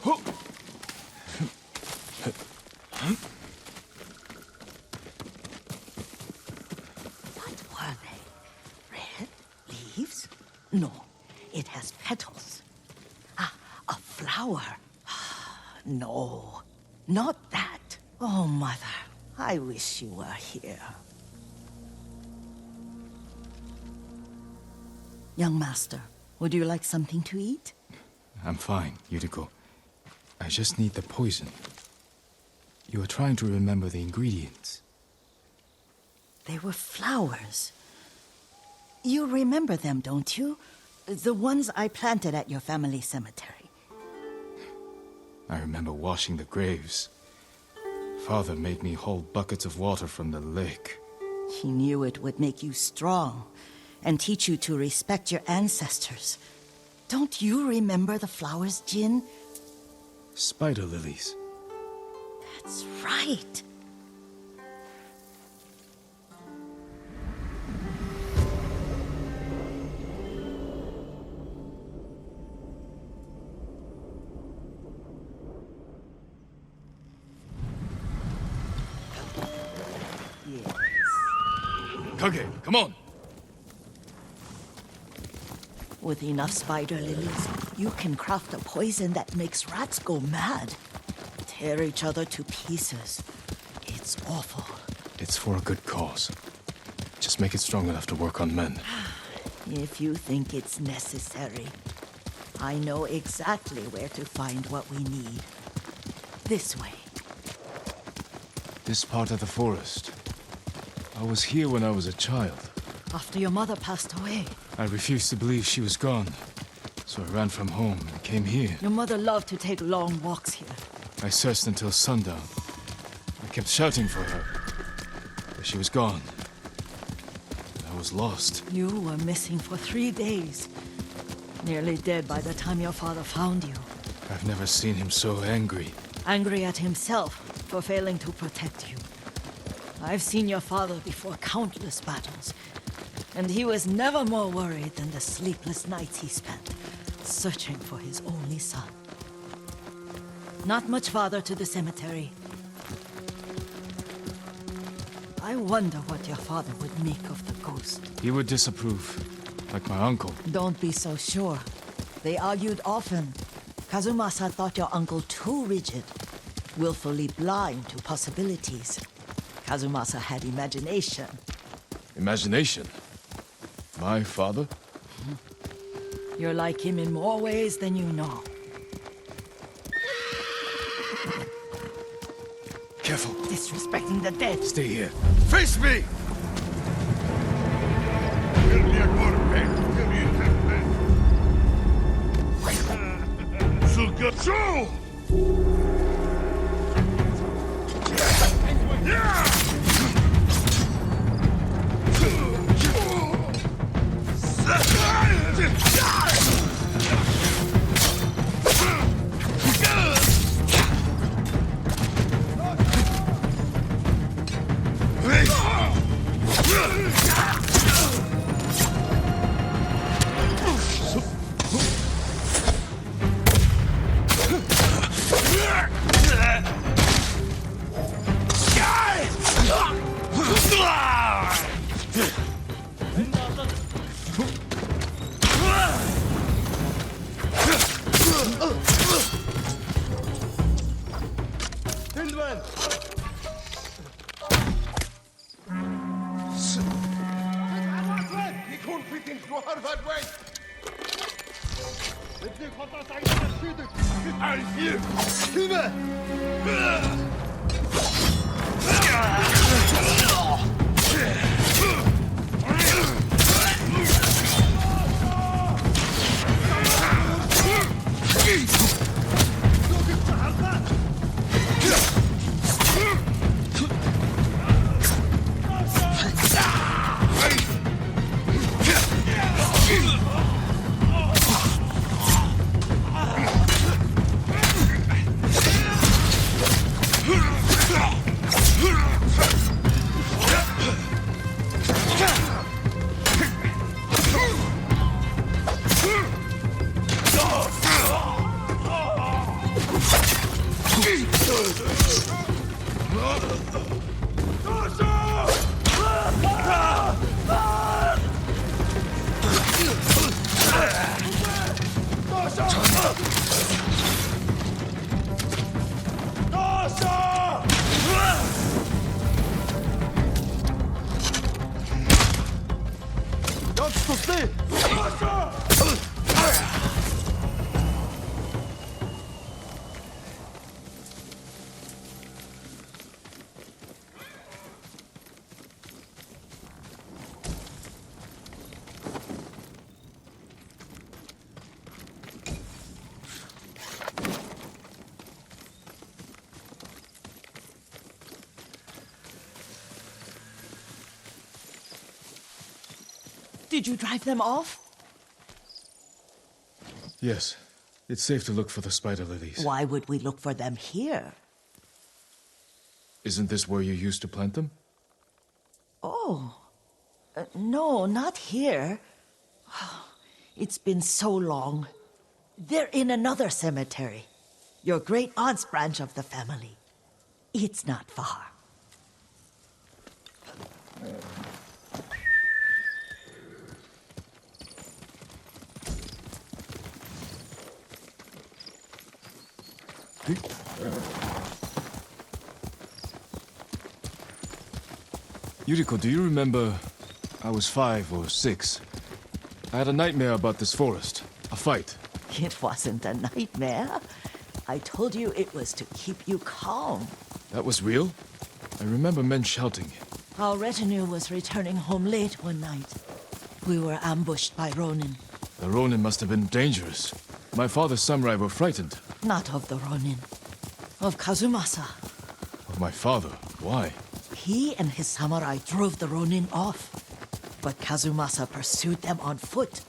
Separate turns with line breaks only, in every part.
What were they? Red leaves? No, it has petals. Ah, a flower. No, not that. Oh, Mother, I wish you were here. Young Master, would you like something to eat?
I'm fine, Yuriko. I just need the poison. You are trying to remember the ingredients.
They were flowers. You remember them, don't you? The ones I planted at your family cemetery.
I remember washing the graves. Father made me haul buckets of water from the lake.
He knew it would make you strong and teach you to respect your ancestors. Don't you remember the flowers, Jin?
Spider lilies.
That's right.
Kage, come on!
With enough spider lilies, you can craft a poison that makes rats go mad. Tear each other to pieces. It's awful.
It's for a good cause. Just make it strong enough to work on men.
If you think it's necessary, I know exactly where to find what we need. This way.
This part of the forest. I was here when I was a child.
After your mother passed away.
I refused to believe she was gone. So I ran from home and came here.
Your mother loved to take long walks here.
I searched until sundown. I kept shouting for her. But she was gone. I was lost.
You were missing for 3 days. Nearly dead by the time your father found you.
I've never seen him so angry.
Angry at himself for failing to protect you. I've seen your father before countless battles, and he was never more worried than the sleepless nights he spent searching for his only son. Not much farther to the cemetery. I wonder what your father would make of the ghost.
He would disapprove, like my uncle.
Don't be so sure. They argued often. Kazumasa thought your uncle too rigid, willfully blind to possibilities. Kazumasa had imagination.
Imagination? My father?
You're like him in more ways than you know.
Careful.
Disrespecting the dead.
Stay here. Face me!
Did you drive them off?
Yes. It's safe to look for the spider lilies.
Why would we look for them here?
Isn't this where you used to plant them?
Oh. No, not here. It's been so long. They're in another cemetery. Your great aunt's branch of the family. It's not far.
Yuriko, do you remember? I was 5 or 6. I had a nightmare about this forest. A fight.
It wasn't a nightmare. I told you it was to keep you calm.
That was real? I remember men shouting.
Our retinue was returning home late one night. We were ambushed by Ronin.
The Ronin must have been dangerous. My father's samurai were frightened.
Not of the Ronin. Of Kazumasa.
Of my father? Why?
He and his samurai drove the Ronin off. But Kazumasa pursued them on foot.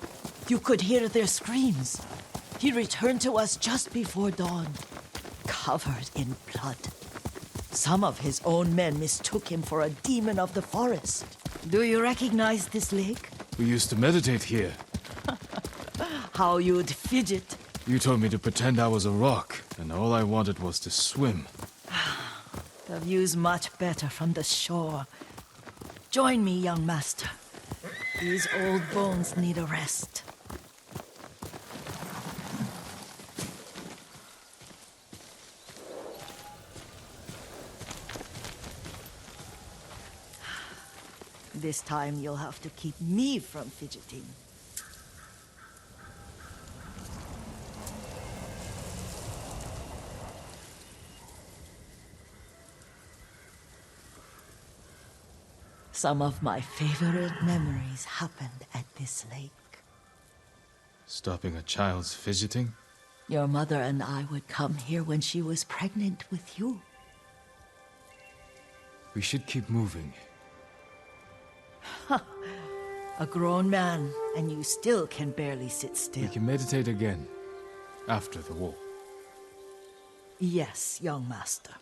You could hear their screams. He returned to us just before dawn, covered in blood. Some of his own men mistook him for a demon of the forest. Do you recognize this lake?
We used to meditate here.
How you'd fidget.
You told me to pretend I was a rock, and all I wanted was to swim.
The view's much better from the shore. Join me, young master. These old bones need a rest. This time you'll have to keep me from fidgeting. Some of my favorite memories happened at this lake.
Stopping a child's fidgeting?
Your mother and I would come here when she was pregnant with you.
We should keep moving.
A grown man, and you still can barely sit
We
still.
can meditate again. After the war.
Yes, young master.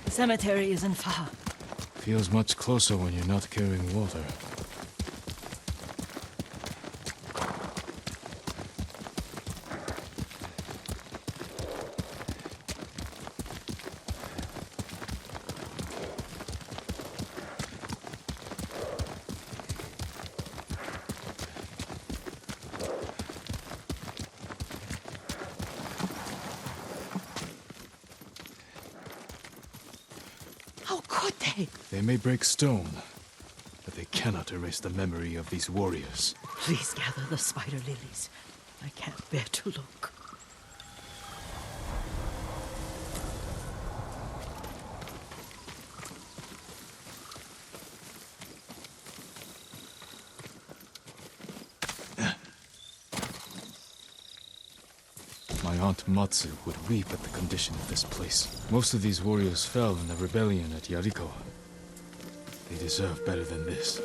The cemetery isn't far.
Feels much closer when you're not carrying water.
How could they?
They may break stone, but they cannot erase the memory of these warriors.
Please gather the spider lilies. I can't bear to look.
My my aunt Matsu would weep at the condition of this place. Most of these warriors fell in the rebellion at Yarikawa. They deserve better than this.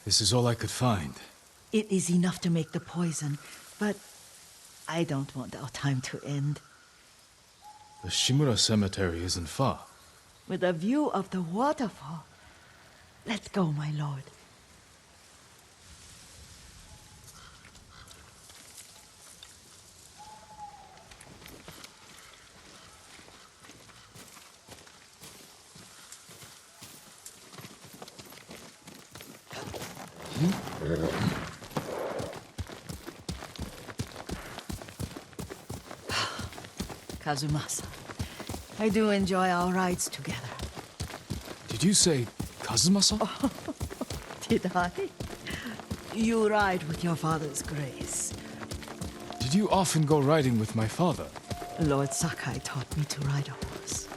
This is all I could find.
It is enough to make the poison, but I don't want our time to end.
The Shimura cemetery isn't far.
With a view of the waterfall. Let's go, my lord. Kazumasa, I do enjoy our rides together.
Did you say Kazumasa?
Did I? You ride with your father's grace.
Did you often go riding with my father?
Lord Sakai taught me to ride a horse.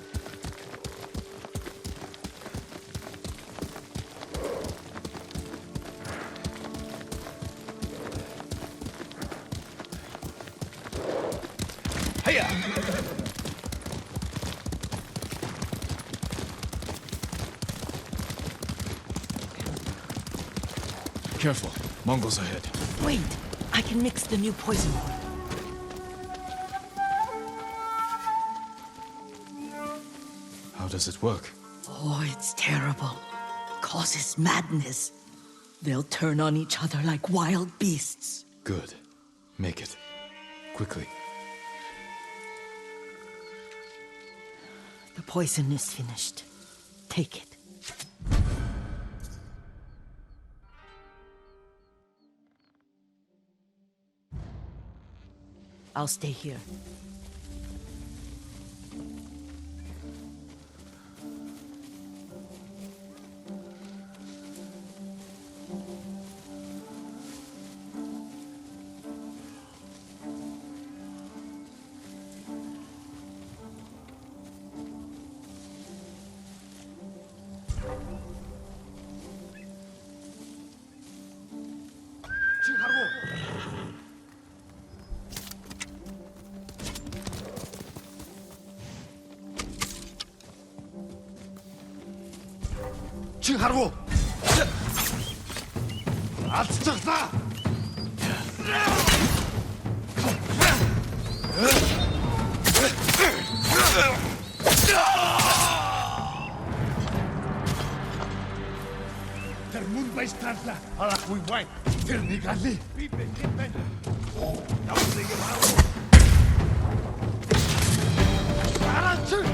Careful. Mongols ahead.
Wait! I can mix the new poison water.
How does it work?
Oh, it's terrible. Causes madness. They'll turn on each other like wild beasts.
Good. Make it. Quickly.
The poison is finished. Take it. I'll stay here.
칭하라고! 아츠짝다! Der Mundbeißtandler, alach wie Wein, der Nigali, Pipe, Kippen. Oh, da muss ich gemacht. Aratschuk!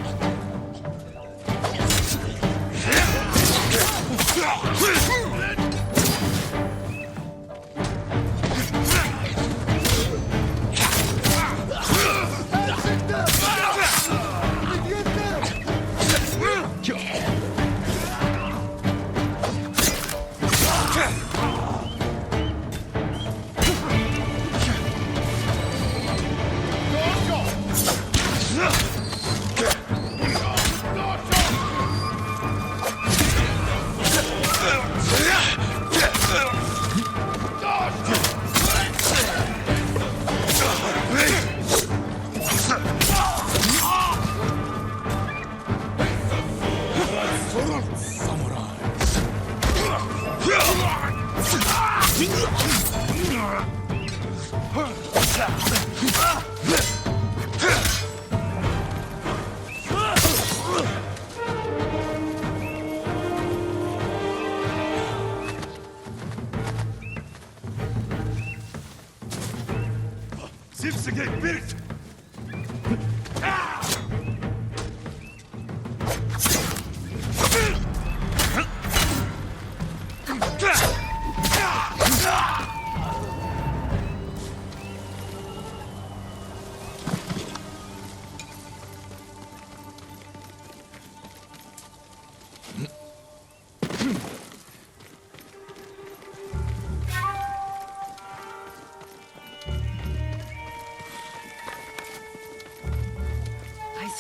Zipsige Bild!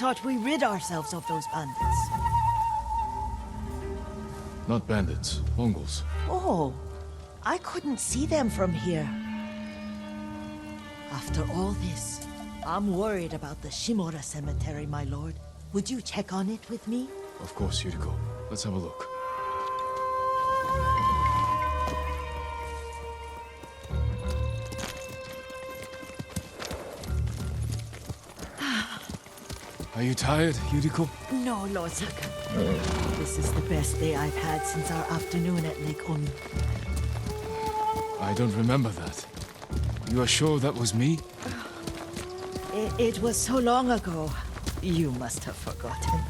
thought we rid ourselves of those bandits.
Not bandits, Mongols.
Oh, I couldn't see them from here. After all this, I'm worried about the Shimura cemetery, my lord. Would you check on it with me?
Of course, Yuriko. Let's have a look. Are you tired, Yuriko?
No, Lord Sakai. This is the best day I've had since our afternoon at Lake Omi.
I don't remember that. You are sure that was me?
It was so long ago. You must have forgotten.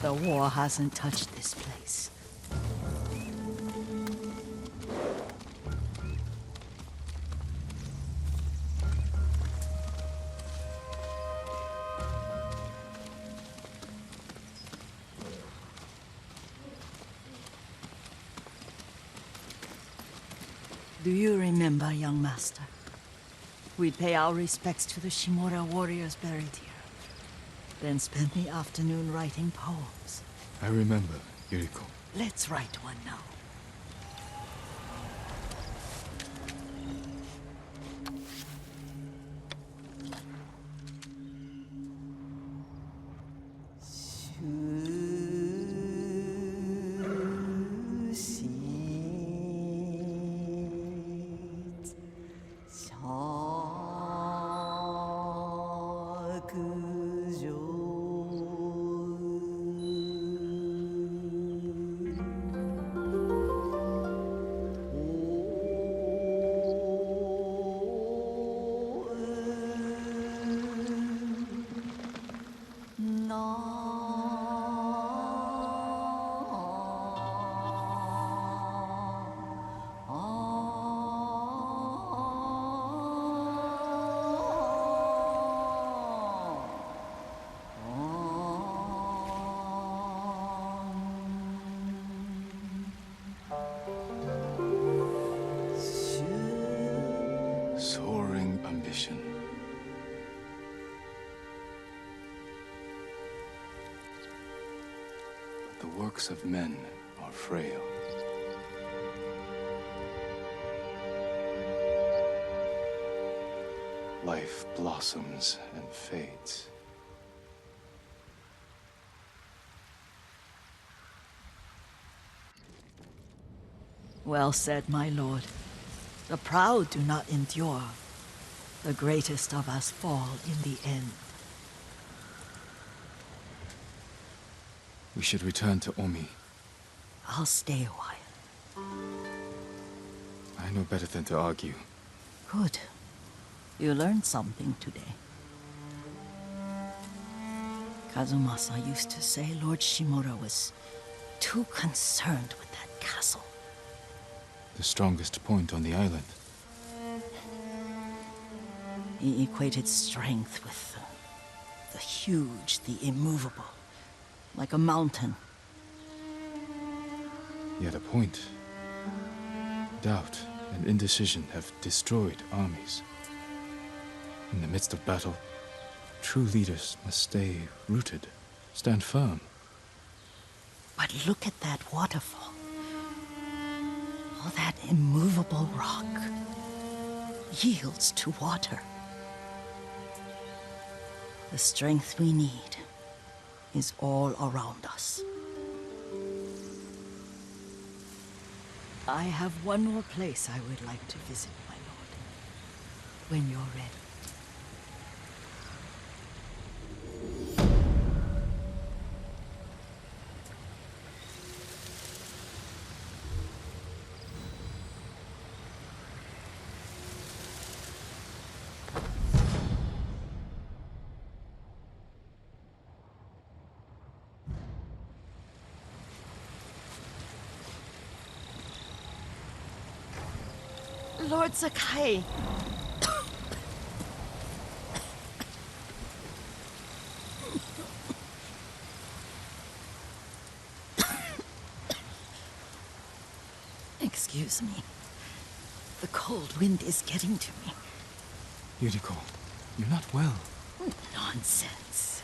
The war hasn't touched this place. Do you remember, young master? We'd pay our respects to the Shimura warriors buried here. Then spend the afternoon writing poems.
I remember, Yuriko.
Let's write one now.
Soaring ambition. But the works of men are frail. Life blossoms and fades.
Well said, my lord. The proud do not endure. The greatest of us fall in the end.
We should return to Omi.
I'll stay a while.
I know better than to argue.
Good. You learned something today. Kazumasa used to say Lord Shimura was too concerned with that castle.
The strongest point on the island.
He equated strength with the huge, the immovable, like a mountain.
Yet a point. Doubt and indecision have destroyed armies. In the midst of battle, true leaders must stay rooted, stand firm.
But look at that waterfall. All that immovable rock yields to water. The strength we need is all around us. I have one more place I would like to visit, my lord. When you're ready. Lord Sakai. Excuse me. The cold wind is getting to me.
Yuriko, you're not well.
Nonsense.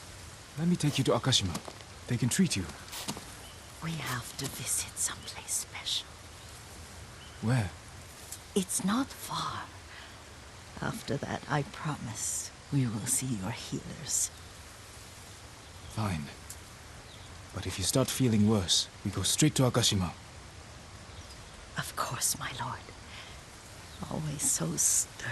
Let me take you to Akashima. They can treat you.
We have to visit someplace special.
Where?
It's not far. After that, I promise, we will see your healers.
Fine. But if you start feeling worse, we go straight to Akashima.
Of course, my lord. Always so stern.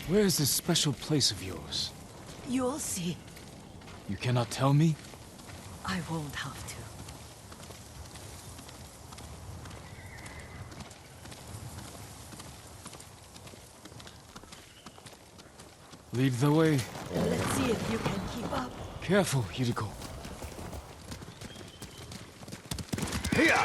Where is this special place of yours?
You'll see.
You cannot tell me?
I won't have to.
Lead the way.
Let's see if you can keep up.
Careful, Yuriko.
Here!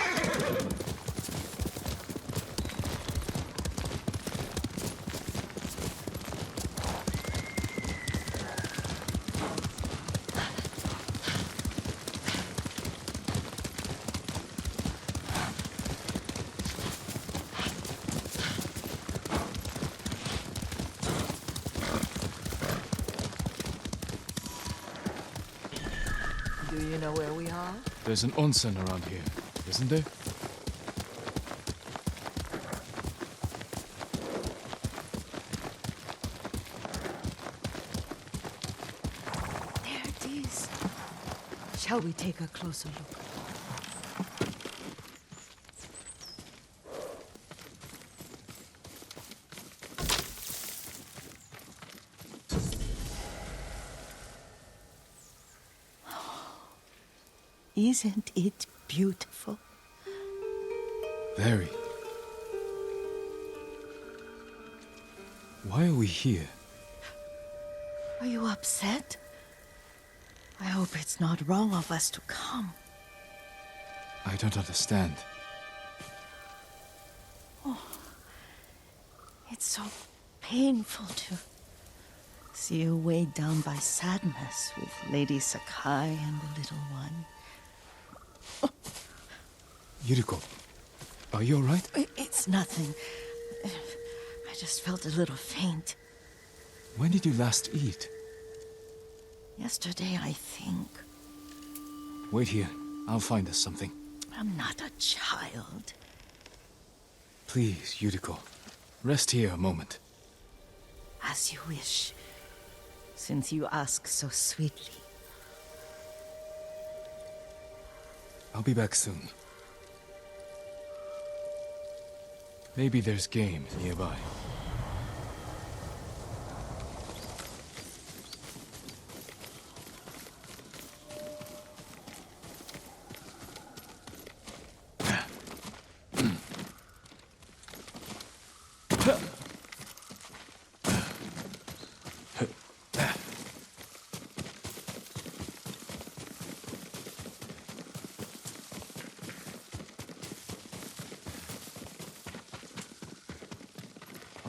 Do you know where we are?
There's an onsen around here, isn't there?
There it is. Shall we take a closer look? Isn't it beautiful?
Very. Why are we here?
Are you upset? I hope it's not wrong of us to come.
I don't understand.
It's so painful to see you weighed down by sadness with Lady Sakai and the little one.
Yuriko, are you alright?
It's nothing. I just felt a little faint.
When did you last eat?
Yesterday, I think.
Wait here. I'll find us something.
I'm not a child.
Please, Yuriko. Rest here a moment.
As you wish, since you ask so sweetly.
I'll be back soon. Maybe there's game nearby.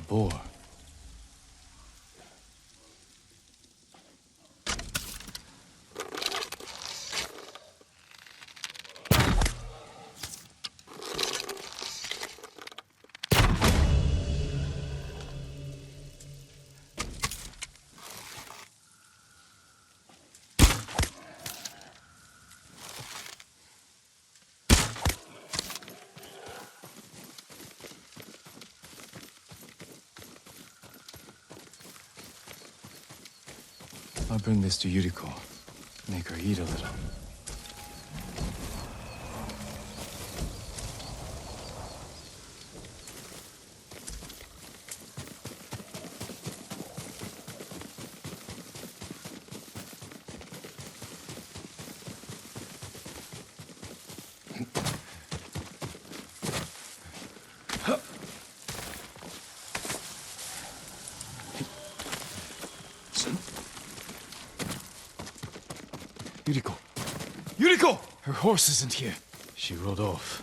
Boar. I'll bring this to Yuriko. Make her eat a little. Yuriko! Yuriko! Her horse isn't here. She rode off.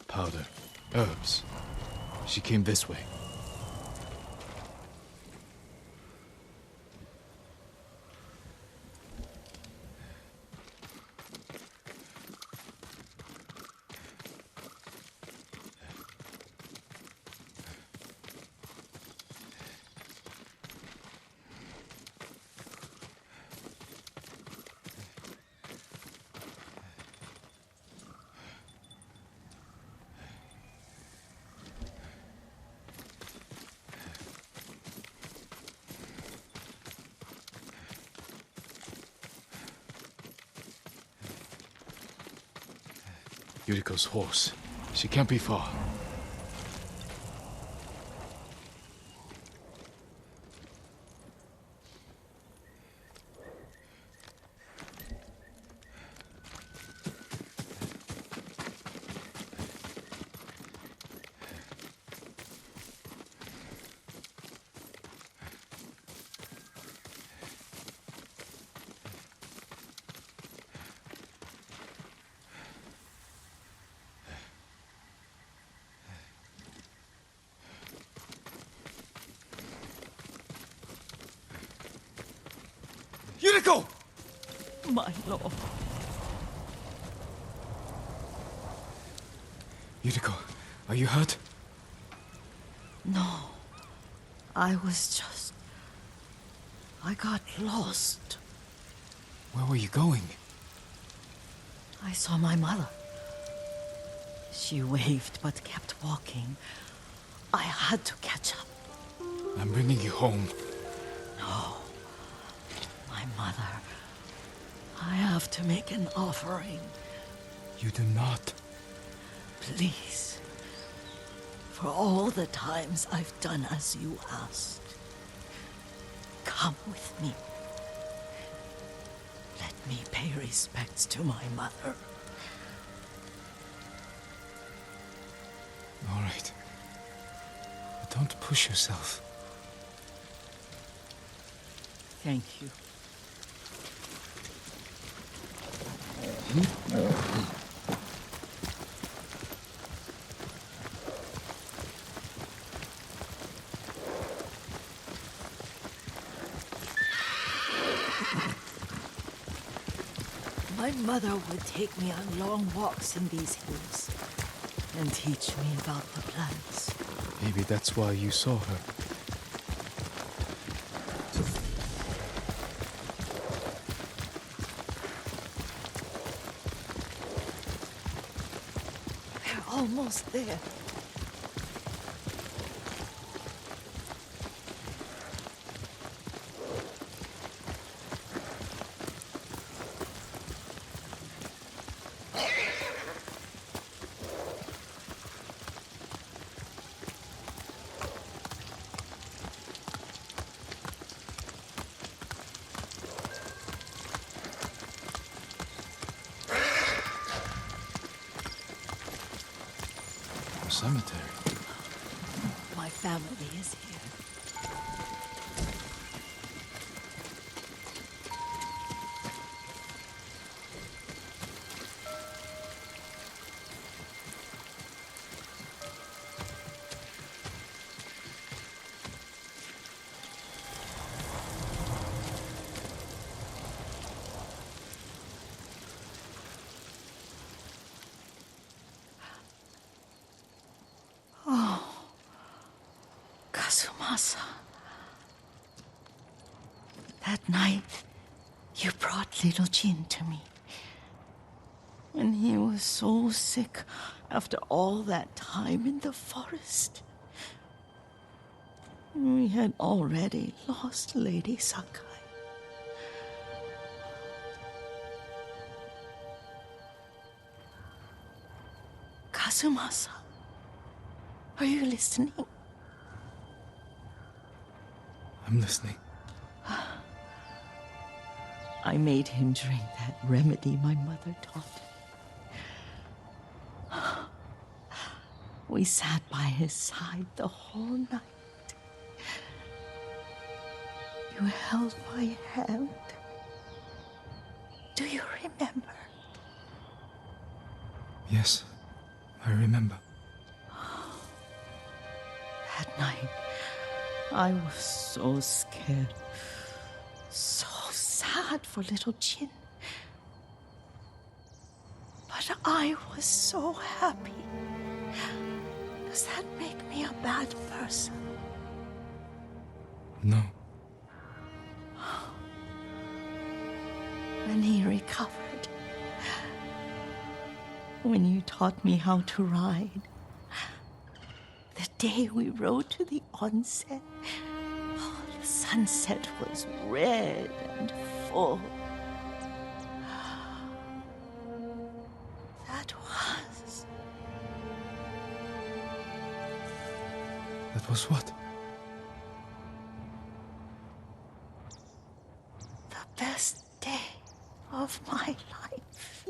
Powder. Herbs. She came this way. Yuriko's horse. She can't be far.
Yuriko!
My lord.
Yuriko, are you hurt?
No. I got lost.
Where were you going?
I saw my mother. She waved but kept walking. I had to catch up.
I'm bringing you home.
No. My mother. I have to make an offering.
You do not.
Please. For all the times I've done as you asked. Come with me. Let me pay respects to my mother.
All right. But don't push yourself.
Thank you. My mother would take me on long walks in these hills and teach me about the plants.
Maybe that's why you saw her.
We're almost there.
Cemetery.
My family is here. Kazumasa. That night, you brought little Jin to me. When he was so sick after all that time in the forest. We had already lost Lady Sakai. Kazumasa, are you listening?
I'm listening.
I made him drink that remedy my mother taught him. We sat by his side the whole night. You held my hand. Do you remember?
Yes, I remember.
That night, I was so scared. So sad for little Jin. But I was so happy. Does that make me a bad person?
No.
When he recovered, when you taught me how to ride, the day we rode to the onsen, oh, the sunset was red and full.
That was what?
The best day of my life.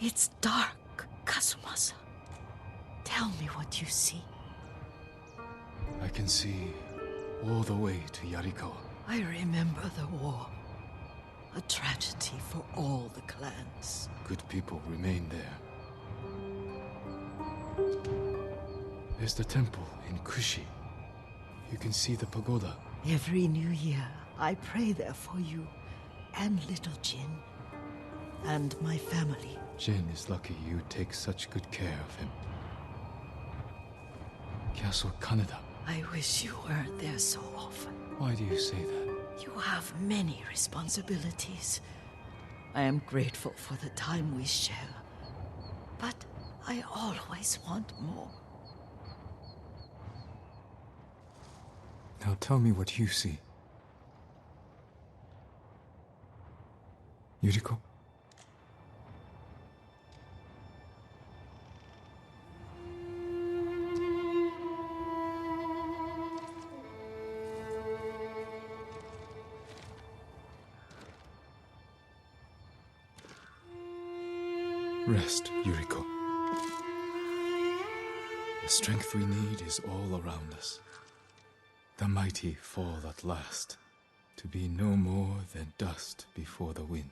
It's dark, Kazumasa. Tell me what you see.
I can see all the way to Yarikawa.
I remember the war. A tragedy for all the clans.
Good people remain there. There's the temple in Kushi. You can see the pagoda.
Every new year, I pray there for you and little Jin and my family.
Jin is lucky you take such good care of him. Castle Kaneda.
I wish you weren't there so often.
Why do you say that?
You have many responsibilities. I am grateful for the time we share, but I always want more.
Now tell me what you see. Yuriko? Rest, Yuriko. The strength we need is all around us. The mighty fall at last, to be no more than dust before the wind.